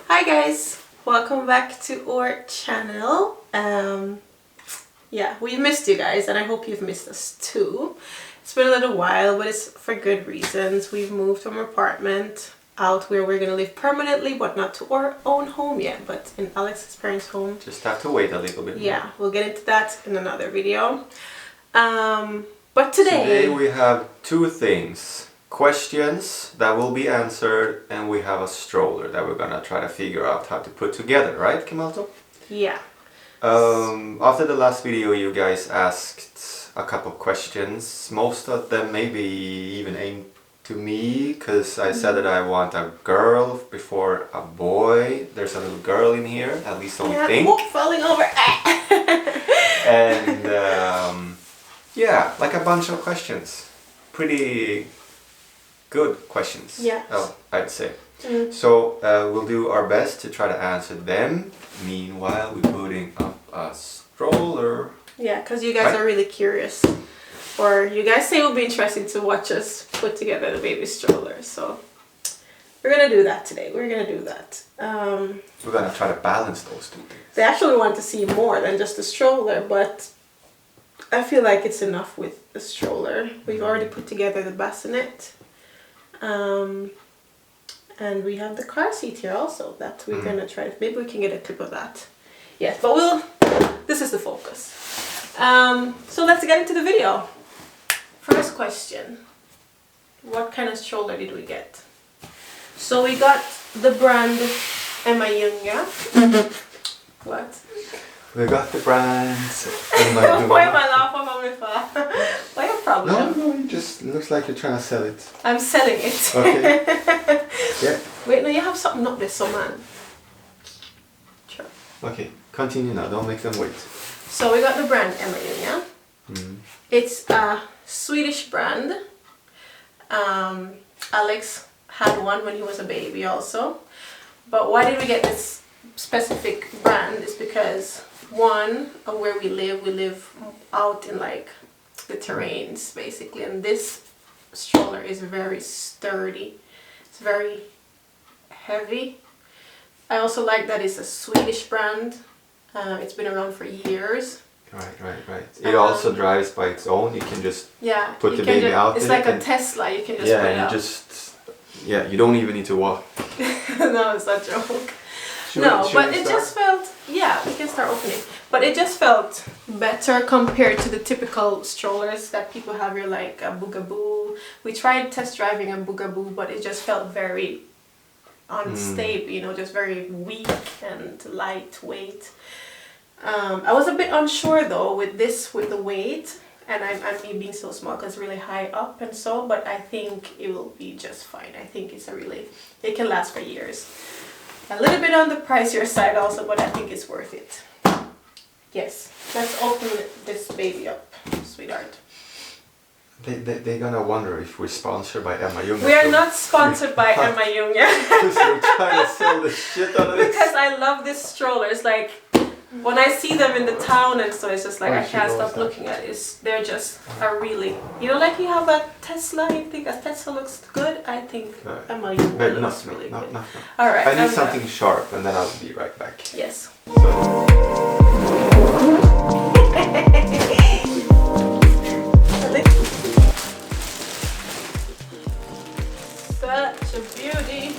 Hi guys, welcome back to our channel. Yeah, we missed you guys and I hope you've missed us too. It's been a little while, but it's for good reasons. We've moved from our apartment out where we're gonna live permanently, but not to our own home yet, but in Alex's parents' home. Just have to wait a little bit. Yeah, we'll get into that in another video. But today we have two things. Questions that will be answered, and we have a stroller that we're gonna try to figure out how to put together, right, Kem Alex? Yeah. After the last video you guys asked a couple of questions. Most of them maybe even aimed to me, because I said that I want a girl before a boy. There's a little girl in here, at least don't think. Oh, falling over. And yeah, like a bunch of questions. Pretty good questions. Yeah. I'd say. So we'll do our best to try to answer them. Meanwhile, we're putting up a stroller. Yeah, because you guys are really curious. Or you guys say it would be interesting to watch us put together the baby stroller. So we're going to do that today. We're going to do that. We're going to try to balance those two things. They actually want to see more than just the stroller, but I feel like it's enough with the stroller. We've already put together the bassinet. And we have the car seat here also that we're gonna try. Maybe we can get a clip of that. Yes, but this is the focus. So let's get into the video. First question. What kind of stroller did we get? So we got the brand Emma Junga. What? We got the brands. Why am I laughing on my phone? Why a problem? No, it just looks like you're trying to sell it. I'm selling it. Okay. Yeah. Wait, no, you have something up there, so man. Sure. Okay, continue now. Don't make them wait. So we got the brand Emma Junga. It's a Swedish brand. Alex had one when he was a baby also. But why did we get this specific brand is because one, of where we live out in like the terrains basically, and this stroller is very sturdy. It's very heavy. I also like that it's a Swedish brand. It's been around for years. Right. It also drives by its own. You can just put the baby out. It's like a Tesla. You can just put it out. You don't even need to walk. No, it's a joke. But it just felt, we can start opening. But it just felt better compared to the typical strollers that people have here, like a Bugaboo. We tried test driving a Bugaboo, but it just felt very unstable, just very weak and lightweight. I was a bit unsure though with the weight, and I'm me being so small because it's really high up and so, but I think it will be just fine. I think it can last for years. A little bit on the pricier side also, but I think it's worth it. Yes, let's open this baby up, sweetheart. They're gonna wonder if we're sponsored by Emma Junga. We are not sponsored by Emma Junga. Because we're trying to sell the shit out of it. Because I love this stroller. It's like, when I see them in the town and so, it's just like I can't stop looking at it. They're just really, like you have a Tesla, you think a Tesla looks good? I think Emma Junga looks really good. No. Alright. I need something sharp and then I'll be right back. Yes. Such a beauty.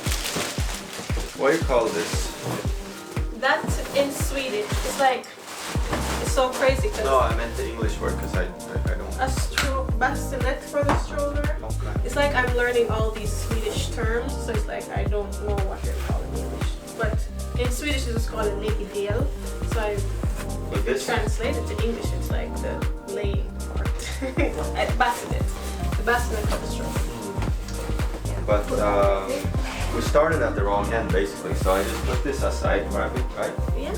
What do you call this? That in Swedish, it's so crazy. No, I meant the English word because I don't. A bassinet for the stroller. Okay. It's like I'm learning all these Swedish terms, so it's like I don't know what they're called in English. But in Swedish it's called a legedel, so I translate it to English, it's like the laying part. Bassinet. The bassinet for the stroller. Yeah. But we started at the wrong end basically, so I just put this aside for a bit, right? Yeah.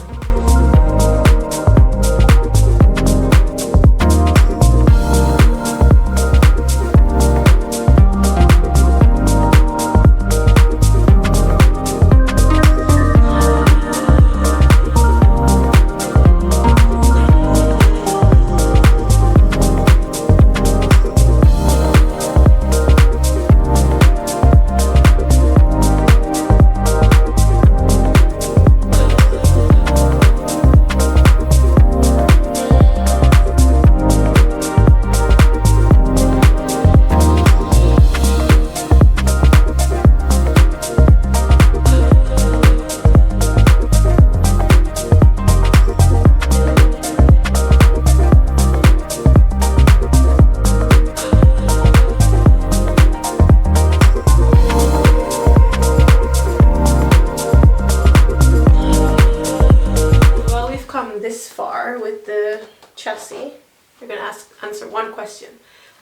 Chelsea. We're going to answer one question.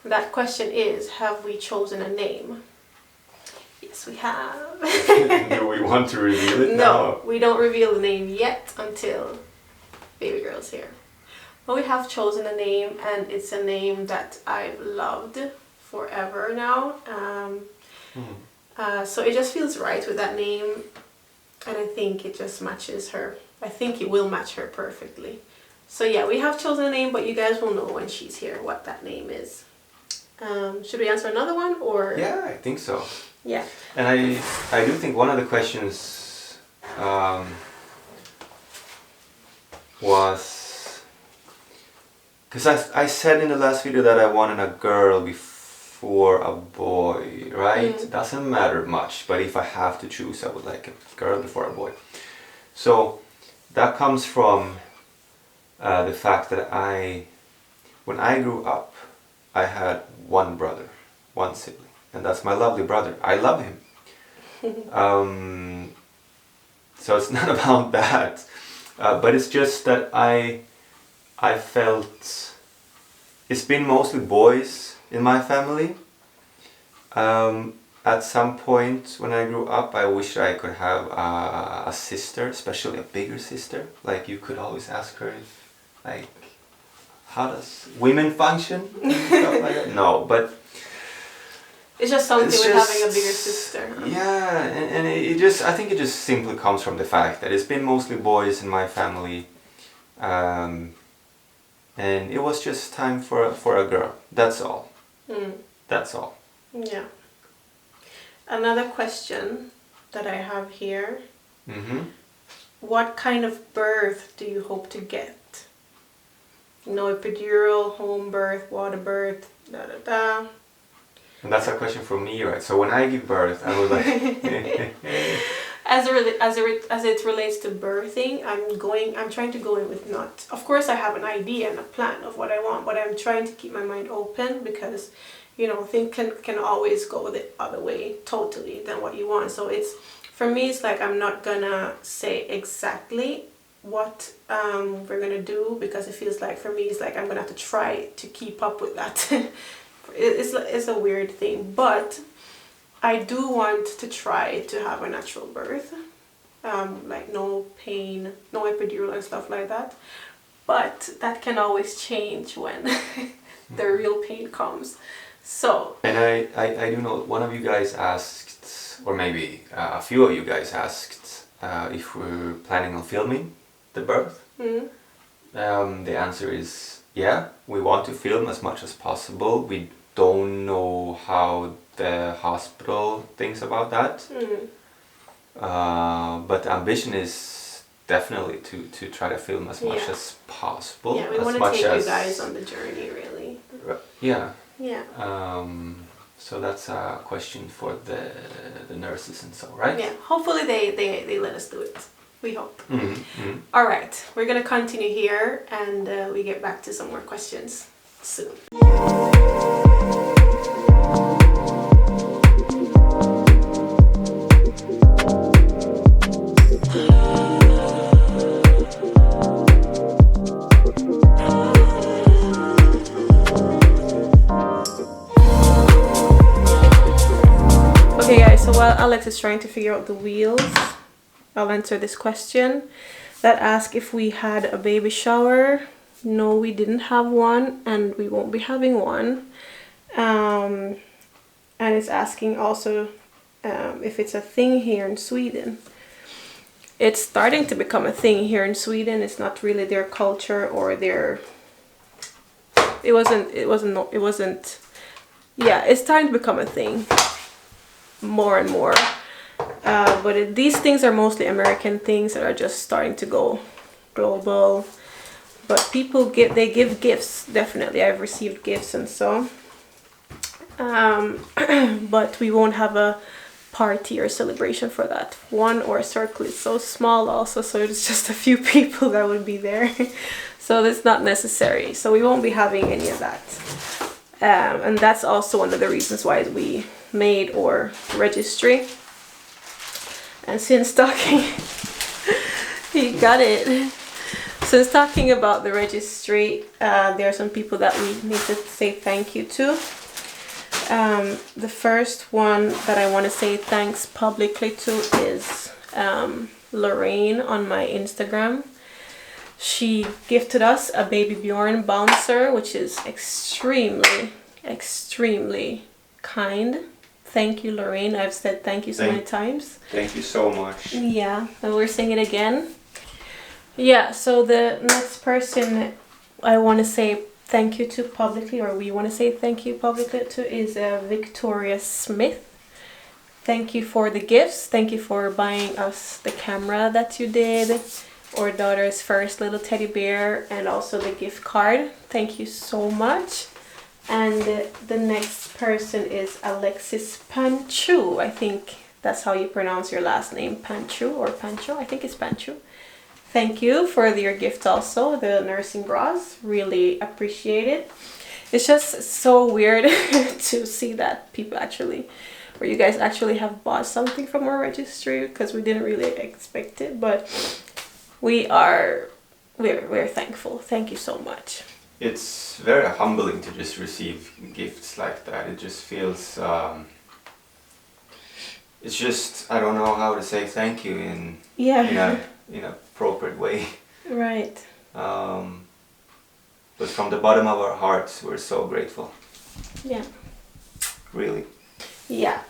That question is, have we chosen a name? Yes, we have. Do we want to reveal it now? No, we don't reveal the name yet until baby girl's here. But we have chosen a name, and it's a name that I've loved forever now. So it just feels right with that name, and I think it just matches her. I think it will match her perfectly. So yeah, we have chosen a name, but you guys will know when she's here what that name is. Should we answer another one, or? Yeah, I think so. Yeah. And I do think one of the questions was, because I said in the last video that I wanted a girl before a boy, right? It doesn't matter much, but if I have to choose, I would like a girl before a boy. So that comes from the fact that when I grew up, I had one brother, one sibling, and that's my lovely brother. I love him. So it's not about that, but it's just that I felt it's been mostly boys in my family. At some point when I grew up, I wish I could have a sister, especially a bigger sister. Like, you could always ask her if, like, how does women function and stuff like that. No, but it's just something with having a bigger sister. Yeah, and it just, I think it just simply comes from the fact that it's been mostly boys in my family, and it was just time for a girl. That's all. That's all. Yeah. Another question that I have here. What kind of birth do you hope to get? You know, epidural, home birth, water birth, And that's a question for me, right? So when I give birth, I would like... As it relates to birthing, I'm trying to go in with not... Of course I have an idea and a plan of what I want, but I'm trying to keep my mind open because, you know, things can always go the other way totally than what you want. So it's, for me, it's like I'm not gonna say exactly what we're gonna do, because it feels like, for me, it's like I'm gonna have to try to keep up with that. It's a weird thing, but I do want to try to have a natural birth, like no pain, no epidural and stuff like that, but that can always change when the real pain comes. So, and I do know one of you guys asked, or maybe a few of you guys asked, if we're planning on filming the birth. The answer is yeah, we want to film as much as possible. We don't know how the hospital thinks about that, but the ambition is definitely to try to film as much as possible. Yeah, we want to take you guys on the journey, really. Yeah. Yeah. So that's a question for the nurses and so, right? Yeah. Hopefully they let us do it. We hope. All right, we're gonna continue here, and we get back to some more questions soon. Okay guys, so while Alex is trying to figure out the wheels, I'll answer this question that asks if we had a baby shower. No, we didn't have one, and we won't be having one. And it's asking also if it's a thing here in Sweden. It's starting to become a thing here in Sweden. It's not really their culture or their... It wasn't. Yeah, it's starting to become a thing more and more. But these things are mostly American things that are just starting to go global. But people they give gifts, definitely. I've received gifts and so. But we won't have a party or celebration for that. One, or circle is so small also, so it's just a few people that would be there. So that's not necessary. So we won't be having any of that. And that's also one of the reasons why we made our registry. And since talking, he got it. Since talking about the registry, there are some people that we need to say thank you to. The first one that I want to say thanks publicly to is Lorraine on my Instagram. She gifted us a Baby Bjorn bouncer, which is extremely kind. Thank you, Lorraine. I've said thank you so many times. Thank you so much. Yeah, and we're saying it again. Yeah, so the next person I want to say thank you to publicly, or we want to say thank you publicly to, is Victoria Smith. Thank you for the gifts. Thank you for buying us the camera that you did, our daughter's first little teddy bear, and also the gift card. Thank you so much. And the next person is Alexis Panchoo. I think that's how you pronounce your last name, Panchoo or Pancho. I think it's Panchoo. Thank you for your gift also, the nursing bras. Really appreciate it. It's just so weird to see that people actually, or you guys actually have bought something from our registry, because we didn't really expect it, but we're thankful. Thank you so much. It's very humbling to just receive gifts like that. It just feels it's just, I don't know how to say thank you in a appropriate way. Right. But from the bottom of our hearts, we're so grateful. Yeah. Really. Yeah.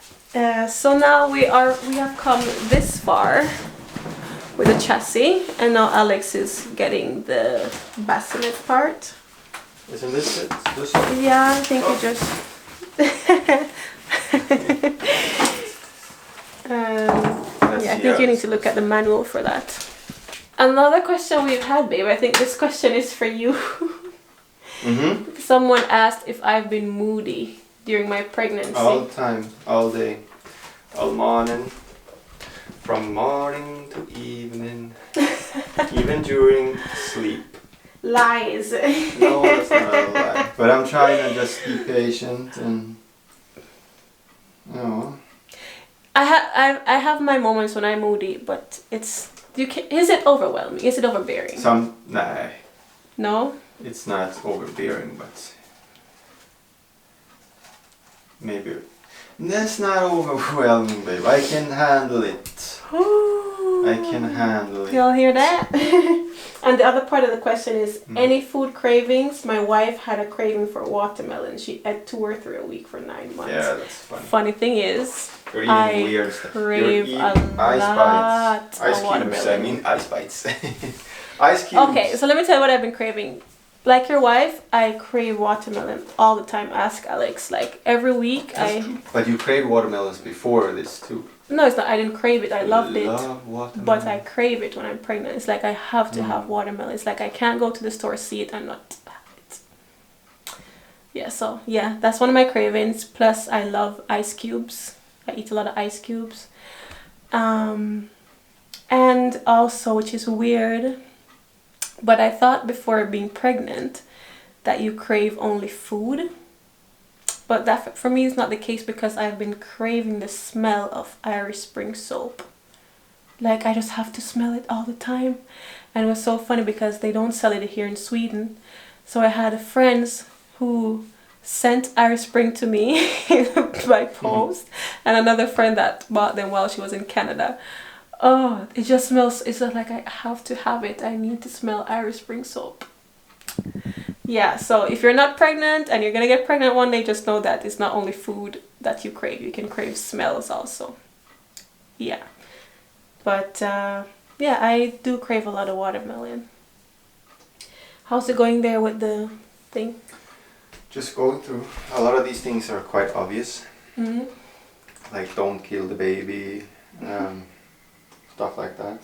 So now we have come this far with the chassis, and now Alex is getting the bassinet part. Isn't this it? Yeah, I think you just. Yeah, I think you need to look at the manual for that. Another question we've had, babe, I think this question is for you. Mm-hmm. Someone asked if I've been moody during my pregnancy. All the time, all day, all morning, from morning to evening, even during sleep. Lies. No, that's not a lie. But I'm trying to just be patient and, you know. I have my moments when I'm moody, but is it overwhelming? Is it overbearing? Nah. No? It's not overbearing, but maybe. That's not overwhelming, babe. I can handle it. I can handle it. Y'all hear that? And the other part of the question is, any food cravings? My wife had a craving for watermelon. She ate 2 or 3 a week for 9 months. Yeah, that's funny. Funny thing is, I crave a lot of watermelon. Cubes, I mean ice bites. Ice cubes. Okay, so let me tell you what I've been craving. Like your wife, I crave watermelon all the time. Ask Alex. Like every week, But you craved watermelons before this too. No, it's not. I didn't crave it. I loved it. Watermelon. But I crave it when I'm pregnant. It's like I have to have watermelon. It's like I can't go to the store, see it, and not have it. Yeah, so yeah, that's one of my cravings. Plus, I love ice cubes. I eat a lot of ice cubes. And also, which is weird, but I thought before being pregnant that you crave only food. But that for me is not the case, because I've been craving the smell of Irish Spring soap. Like I just have to smell it all the time. And it was so funny because they don't sell it here in Sweden. So I had friends who sent Irish Spring to me by post, and another friend that bought them while she was in Canada. Oh, it just smells, it's just like I have to have it. I need to smell Irish Spring soap. Yeah, so if you're not pregnant and you're gonna get pregnant one day, just know that it's not only food that you crave. You can crave smells also. Yeah. But yeah, I do crave a lot of watermelon. How's it going there with the thing? Just going through. A lot of these things are quite obvious. Mm-hmm. Like don't kill the baby. Stuff like that.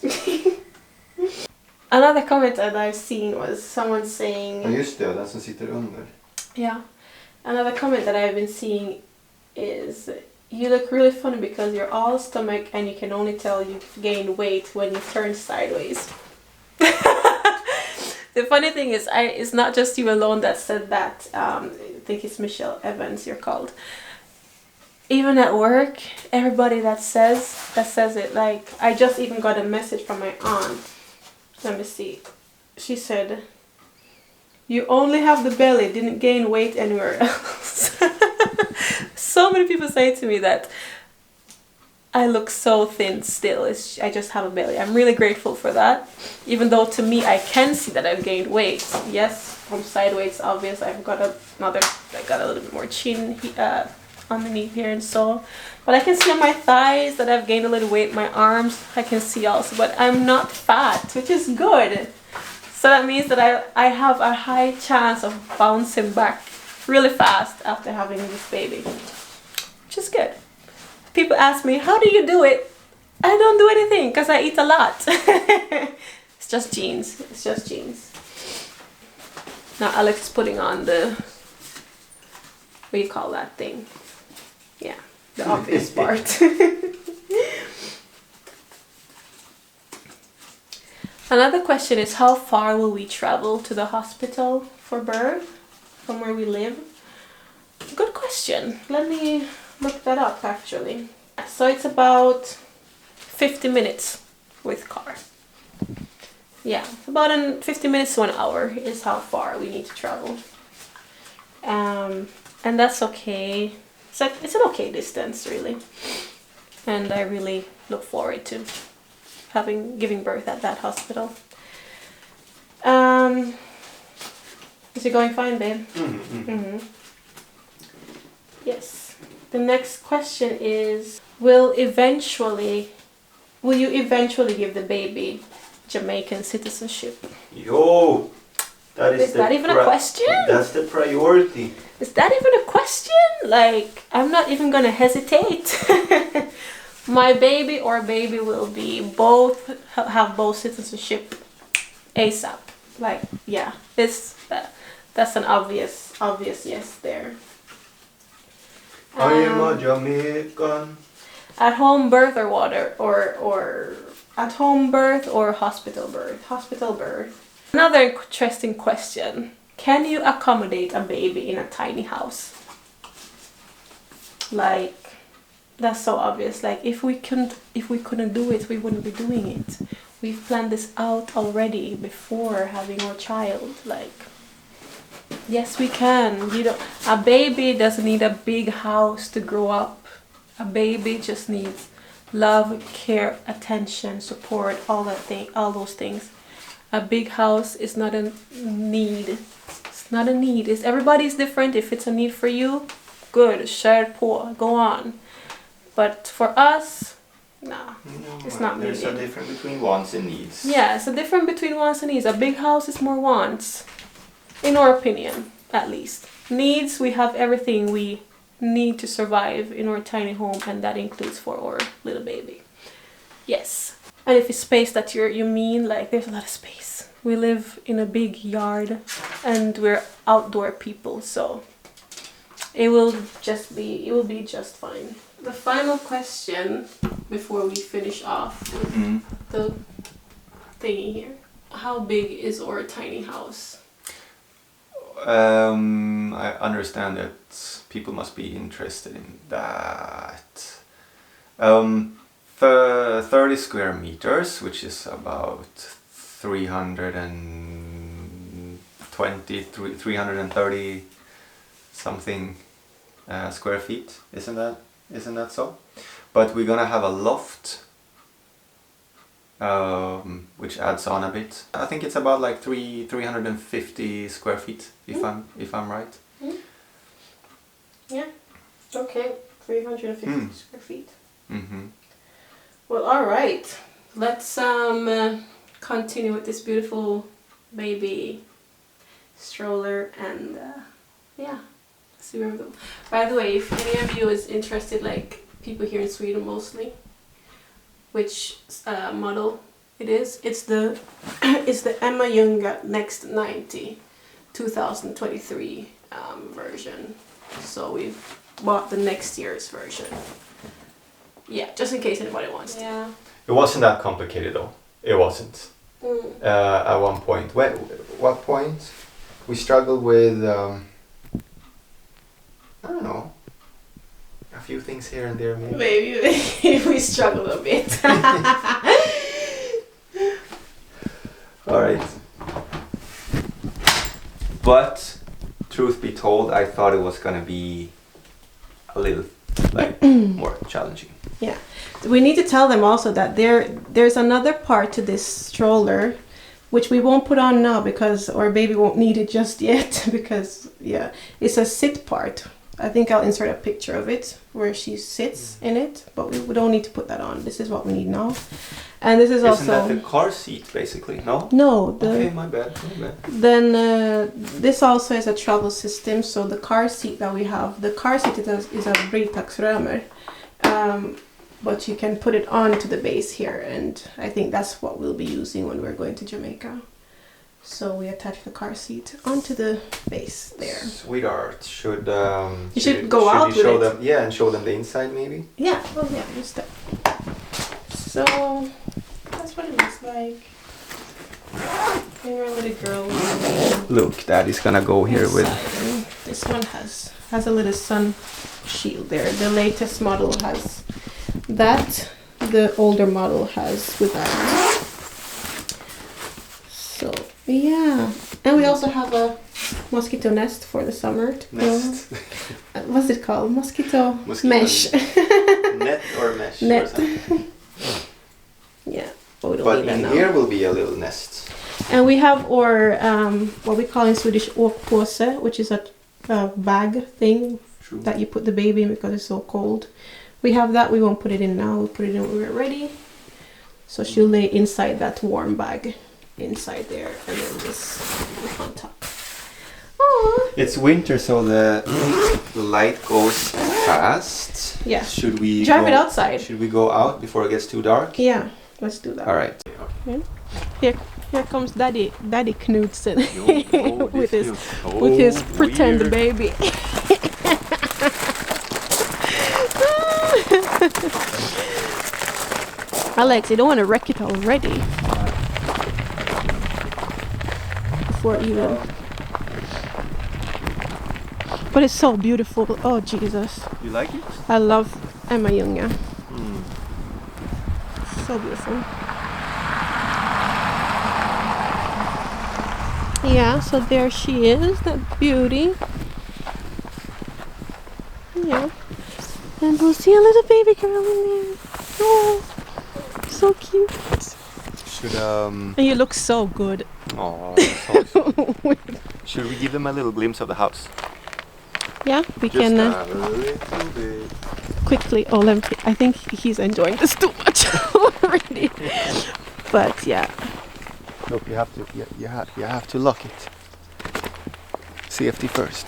Another comment that I've seen was someone saying... Ja just det, den som sitter under. Yeah. Another comment that I've been seeing is, you look really funny because you're all stomach and you can only tell you've gained weight when you turn sideways. The funny thing is, it's not just you alone that said that. I think it's Michelle Evans, you're called. Even at work, everybody that says it, like, I just even got a message from my aunt. Let me see. she said, "You only have the belly, didn't gain weight anywhere else." So many people say to me that I look so thin still. I just have a belly. I'm really grateful for that. Even though to me, I can see that I've gained weight. Yes, from sideways, obvious. I got a little bit more chin underneath here and so. But I can see on my thighs that I've gained a little weight. My arms, I can see also. But I'm not fat, which is good. So that means that I have a high chance of bouncing back really fast after having this baby, which is good. People ask me, how do you do it? I don't do anything because I eat a lot. It's just genes. It's just genes. Now Alex is putting on the, what do you call that thing? Yeah, the obvious part. Another question is, how far will we travel to the hospital for birth from where we live? Good question. Let me look that up actually. So it's about 50 minutes with car. Yeah, about 50 minutes to an hour is how far we need to travel. And that's okay. It's an okay distance really. And I really look forward to giving birth at that hospital. Is it going fine, babe? Mm-hmm. Mm-hmm. Yes. The next question is, will you eventually give the baby Jamaican citizenship? Yo, is that even a question? That's the priority. Is that even a question? Like, I'm not even gonna hesitate. My baby or baby will have both citizenship ASAP. Like, yeah, that's an obvious yes there. I am a Jamaican. At home birth or at home birth or hospital birth? Hospital birth. Another interesting question. Can you accommodate a baby in a tiny house? Like, that's so obvious. Like, if we couldn't do it, we wouldn't be doing it. We've planned this out already before having our child. Like, yes, we can. A baby doesn't need a big house to grow up. A baby just needs love, care, attention, support, all those things. A big house is not a need. It's not a need. Everybody's different. If it's a need for you, good. Share poor. Go on. But for us, nah, it's not needed. There's a difference between wants and needs. Yeah, it's a difference between wants and needs. A big house is more wants, in our opinion, at least. Needs, we have everything we need to survive in our tiny home, and that includes for our little baby. Yes. And if it's space that you mean, like, there's a lot of space. We live in a big yard and we're outdoor people, so it will be just fine. The final question before we finish off with the thingy here. How big is our tiny house? I understand that people must be interested in that. 30 square meters, which is about 330 something square feet. Isn't that so? But we're gonna have a loft, which adds on a bit. I think it's about like 350 square feet, if I'm right. Yeah. Okay. 350 square feet. Mm-hmm. Well, all right. Let's continue with this beautiful baby stroller and yeah. See where we go. By the way, if any of you is interested, like people here in Sweden mostly, which model it is, it's the Emma Junga Next 90 2023 version. So we've bought the next year's version. Yeah, just in case anybody wants to. Yeah. It wasn't that complicated though. It wasn't. At one point. What point? We struggled with I don't know. A few things here and there maybe. Maybe we struggled a bit. Alright. But truth be told, I thought it was gonna be a little like more challenging. Yeah, we need to tell them also that there's another part to this stroller, which we won't put on now because our baby won't need it just yet. Because yeah, it's a sit part. I think I'll insert a picture of it where she sits in it, but we don't need to put that on. This is what we need now. And this is Isn't also... that the car seat, basically? No? No. Okay, my bad. Then this also is a travel system. So the car seat that we have, the car seat is a Britaxrömer. But you can put it onto the base here. And I think that's what we'll be using when we're going to Jamaica. So we attach the car seat onto the base there. Sweetheart, should go out with show it. them? Yeah, and show them the inside maybe. Yeah, well, yeah, just that. So that's what it looks like. Here, little girl. Look, Daddy's gonna go here with. This one has a little sun shield there. The latest model has that. The older model has without. So yeah, and we also have a mosquito nest for the summer. Nest. What's it called? Mosquito mesh. Net or mesh. Net. Or something. Yeah, but we don't But need that in now. here will be a little nest. And we have our what we call in Swedish åkpåse, which is a bag thing. True. That you put the baby in because it's so cold. We have that. We won't put it in now. We'll put it in when we're ready. So she'll lay inside that warm bag. Inside there, and then this on top. Aww. It's winter, so the light goes fast. Yeah. Should we drive it outside? Should we go out before it gets too dark? Yeah, let's do that. All right. Here comes Daddy Knudsen Yo, with his pretend weird. baby. Alex, you don't want to wreck it already. Before even. But it's so beautiful. Oh Jesus. You like it? I love Emma Junga. So beautiful. Yeah, so there she is, that beauty. Yeah. And we'll see a little baby girl in there. Oh, so cute. Should And you look so good. Oh, should we give them a little glimpse of the house? Yeah, we Just can a little bit. quickly. Oh, I think he's enjoying this too much already. But yeah. Look, you have to lock it. Safety first.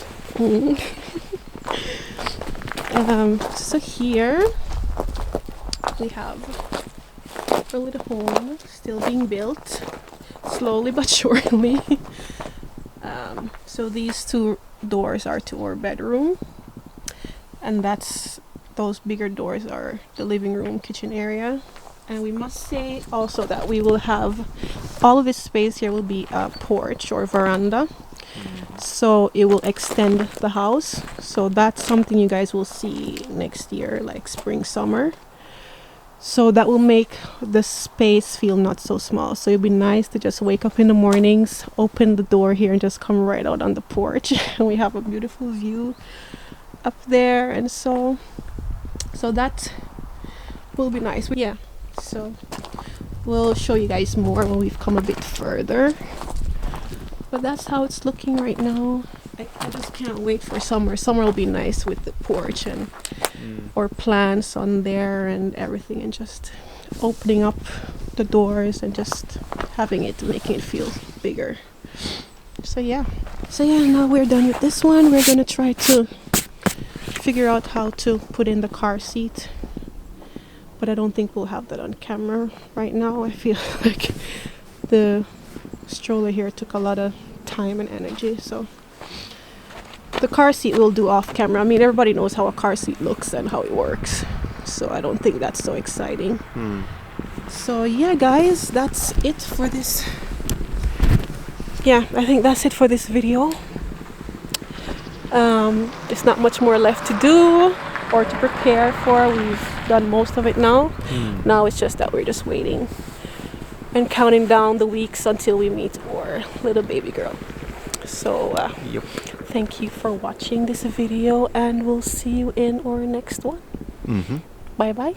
So here we have a little home still being built, slowly but surely. So these two doors are to our bedroom, and those bigger doors are the living room, kitchen area. And we must say also that we will have all of this space here will be a porch or veranda. So it will extend the house. So that's something you guys will see next year, like spring, summer. So that will make the space feel not so small. So it'd be nice to just wake up in the mornings, open the door here and just come right out on the porch. And we have a beautiful view up there. And so that will be nice. Yeah. So we'll show you guys more when we've come a bit further. But that's how it's looking right now. I just can't wait for summer. Summer will be nice with the porch and or plants on there and everything, and just opening up the doors and just having it, making it feel bigger. So yeah, now we're done with this one. We're gonna try to figure out how to put in the car seat, but I don't think we'll have that on camera right now. I feel like the stroller here took a lot of time and energy, so the car seat we'll do off camera. I mean, everybody knows how a car seat looks and how it works, so I don't think that's so exciting. So yeah guys, that's it for this. Yeah, I think that's it for this video. There's not much more left to do or to prepare for. We've done most of it now. Now it's just that we're just waiting and counting down the weeks until we meet our little baby girl. So Yep. thank you for watching this video, and we'll see you in our next one. Bye bye.